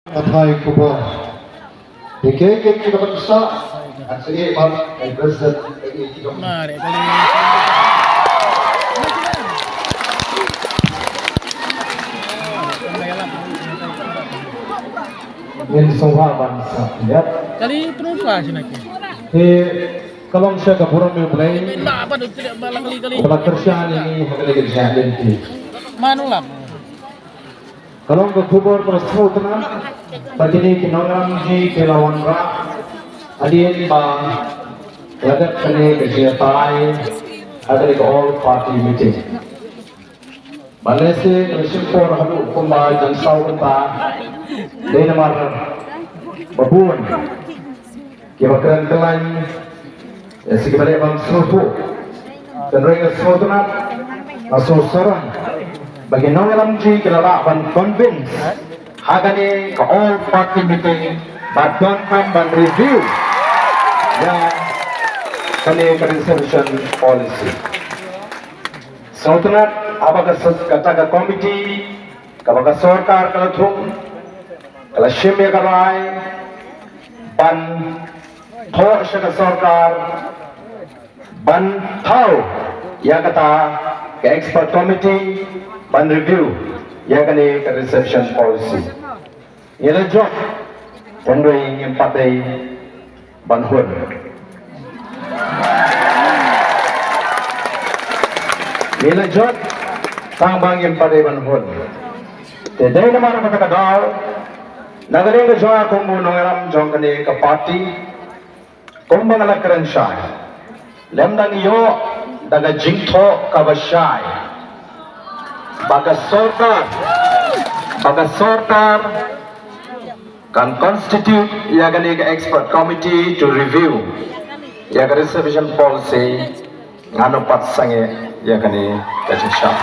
Patay ko ba? Ikikik kita bansa at sige man ay president ay ikikik. Mari kali. Min sungha bansa ya. Kali penumpang sih nak. Kalong siya kaburang may mulay. Tidak apa tu tidak balang kali. Wala kerjaan ini hakali kerjaan ini. Manulah. Kalong kubur para sultan pagini kinongram ji kelawan ra adin ba lagat kani kerjaan ada all party meeting. Malaysia Singapore halu kumba dan saudara Denmark babun kibakaran kelan sikibalik bang suatu dan mereka saudara masuk sarang bagi nongalam ji kelala ban convince hagani ke all party meeting but don't come ban review ya kani resolution policy saudara apakah kata komiti apakah sarkar kalau thum kalau shimya kalai ban thor shaka sarkar ban thau ya kata ke expert committee ban review ya kani ke reception policy ila job tandoi yang patai ban hun ila job tang bang yang patai ban hun te dai nama kata kadal nagare ke joa kumbu nongaram jong kani ke party kumbu ngala keren syai lemdang yo daga jingtho kabashai baga sorkar kan constitute ya gani ke expert committee to review ya ke reservation policy ngano pat sange ya gani ke jingsham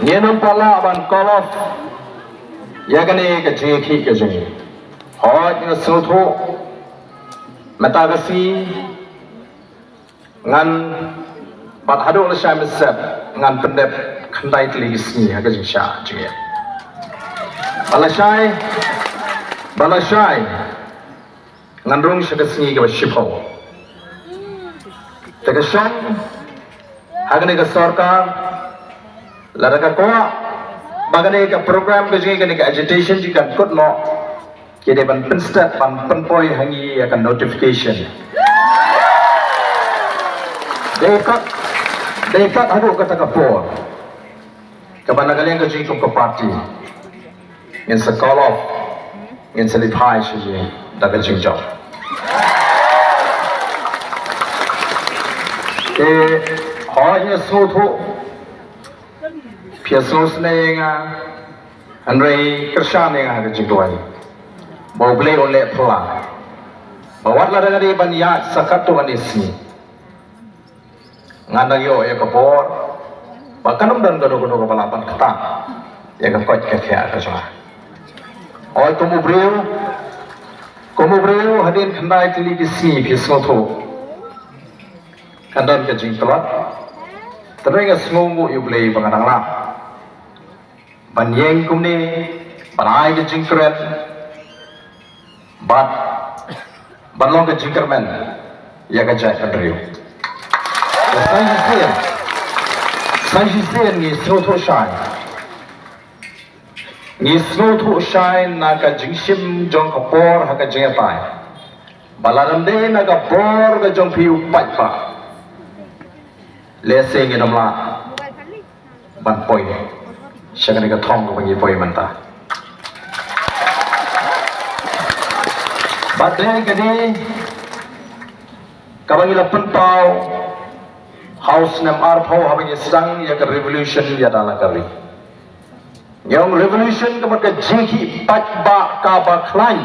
nyenam pala aban kolof ya gani ke jeki ke jeng hoj nga suthu matagasi ngan bat hadu la syam sep ngan pendep khandai tlisni ha gajing sha jing balasai ngan rong shadasni ke shipo tegashan hagane ka sarkar ladaka ko bagane ka program gajing ka agitation ji kan kut mo kede ban penstat ban penpoi hangi akan notification dekat hadu kata kapor kabana kalian ke jikum ke parti in sekolah in selithai sih dapat jingjau hanya suatu piasos nenga Andre Krishan nenga ke jingtuai mau beli oleh pula bawa lah dari banyak sakatu anisni ngandang yo ya kapor bahkan dan gado-gado kepalapan kata ya kapot kekea kasah oi kamu beriu hadin kandai tili kisi pismoto kandan ke jingkelat terengah semumu yu beli pengadang lah banyeng kumni banai ke jingkeren banlong ke jingkermen ya kajai kadriu Sanjisian ni snow shine naga jingshim jong kapor haka jengapai balaram de naga bor ga jong piu patpa leseng ni namla ban poi shagani ga thong ga bangi poi manta badai gani kabangi lapan pau House nam arpau habang istang ya ke revolution ya dalam kali. Yang revolution kepada jeki patba kaba klan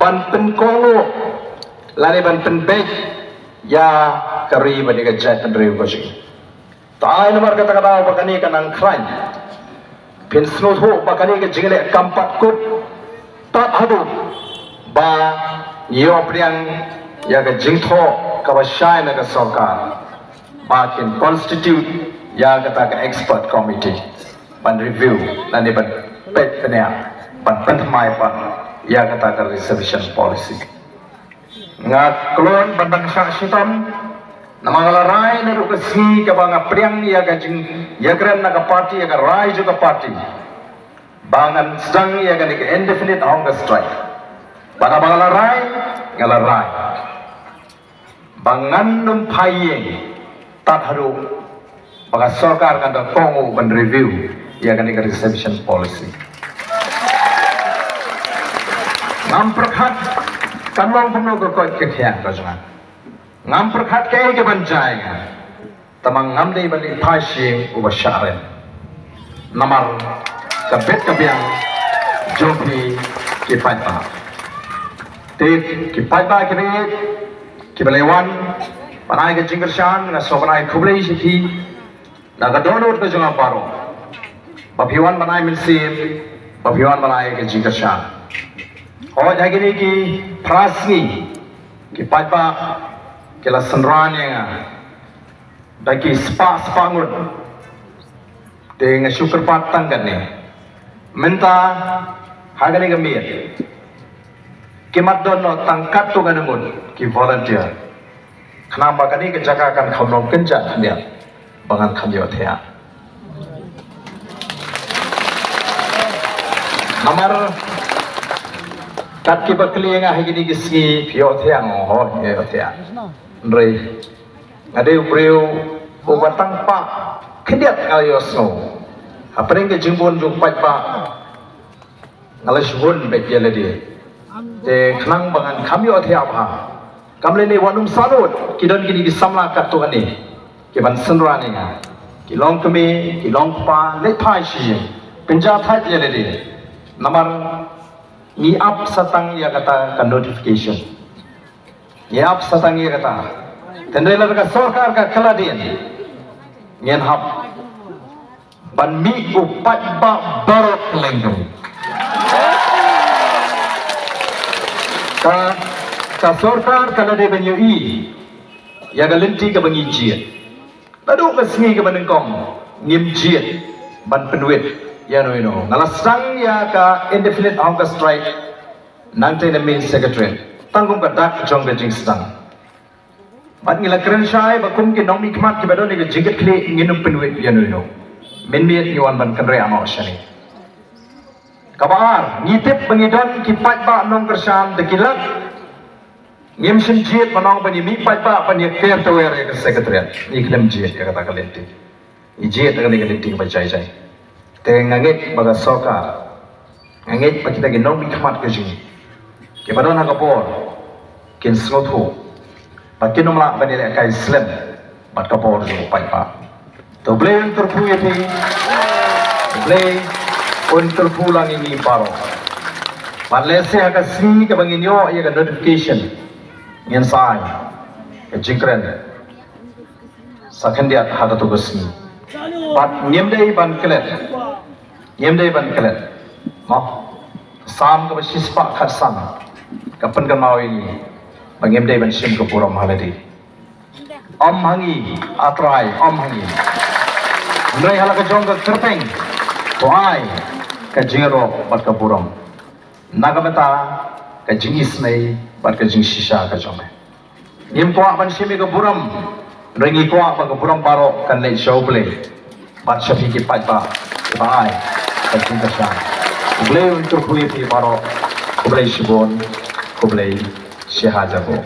ban penkono lari ban penbek ya kari bani ke jat pendiri baju. Tai nomor kata-kata bakani kanang klan. Pin snotho bakani ke jingle kampat kut tak hadu ba yo priang ya ke jingtho kabashai na ke sarkar bakin constitute ya kata ke expert committee ban review dan ban pet penia ban pentamai pan ya kata ke reservation policy ngat kelon ban bangsa sitam nama ngalarai naru kesi ke banga priang ya gajing ya keren naga party ya rai juga party bangan sedang ya kan ke indefinite hunger strike pada ngalarai bangan numpayeng tak haru baka sarkar kan da kongo ban review ya kan ke reservation policy ngam prakhat kanwang pemno ko ke kya ko jangan ngam prakhat ke ban jaya tamang ngam dei bali phashi uba sharen namar kabet kabyang jopi ki paipa te ki paipa ki balewan panai ke jinggershan na sobanai khublei sikhi na ga donor ke janga paro bapiwan banai milsim bapiwan banai ke jinggershan ho jagini ki prasni ki paipa ke la sanranya nga daki spa ngun te nga syukur patang kan ne menta hagani gamir ki maddono tangkat tu ganungun ki volunteer kenapa kani ke jaga kan khamnom kenja dia bangan khamyo thea namar tat ki bakli nga higini giski phio thea ho ye thea rei ade upreu ubatang pa khidiat ayosno apring ke jimbon jung pat pa ngalashbun be yele dia te khnang bangan khamyo thea bha kamle ne wanum sarot kidon gini ki samla kat tu ani ki ban sanra ni nga ki long kami ki long pa le thai shi pinja thai je le de namar ni up satang ya kata ka notification ni up satang ya kata tendela ka sarkar ka khala din ngen hap ban mi upat ba barok lengkam ka sarkar kala de banyu I ya galinti ka bangi jiat ladu ka singi ka banengkong ngim jiat ban penwit ya no ngalasang ya ka indefinite hunger strike nangte na main secretary tanggung ka dak jong ka jingstang bat ngila kren shai ba kum ki nong mi kmat ki badon ni jigat kle nginum penwit ya no min miet yuan ban kan re amo shani kabar ngitip bangidon ki pat ba nong kersan de kilak ngim sin jiat manong bani mi pat ba pan ye care to where ke secretariat ni klem jiat ya kata kalenti I jiat ka ni kalenti ba jai te ngangit baga sarkar ngangit pa kita ginong mi kmat ke jing ke badon ha kapor kin snothu pat kinomla bani le kai slim bat kapor jo pat pa to blame terpu ye thi blame on terpu lang ini paro Malaysia ka si ka banginyo ya ka notification ngin sai ka jingkren sakhandiat ha to gusni pat nyemdei ban kelet mo sam ka sispa khatsan kapan ka mau ini bangimdei ban sim ka puram haladi om hangi atrai om hangi nrai hala ka jong ka terpeng toai ka jingro bat ka puram nagamata ka jingis nei bat ka jing shisha ka jome nim kwa ban simi ka puram rengi kwa ba ka puram paro kan le show play bat shafi ki patba bai ka jing ka sha blay untuk kui pi paro kublai shibon kublai shihajabo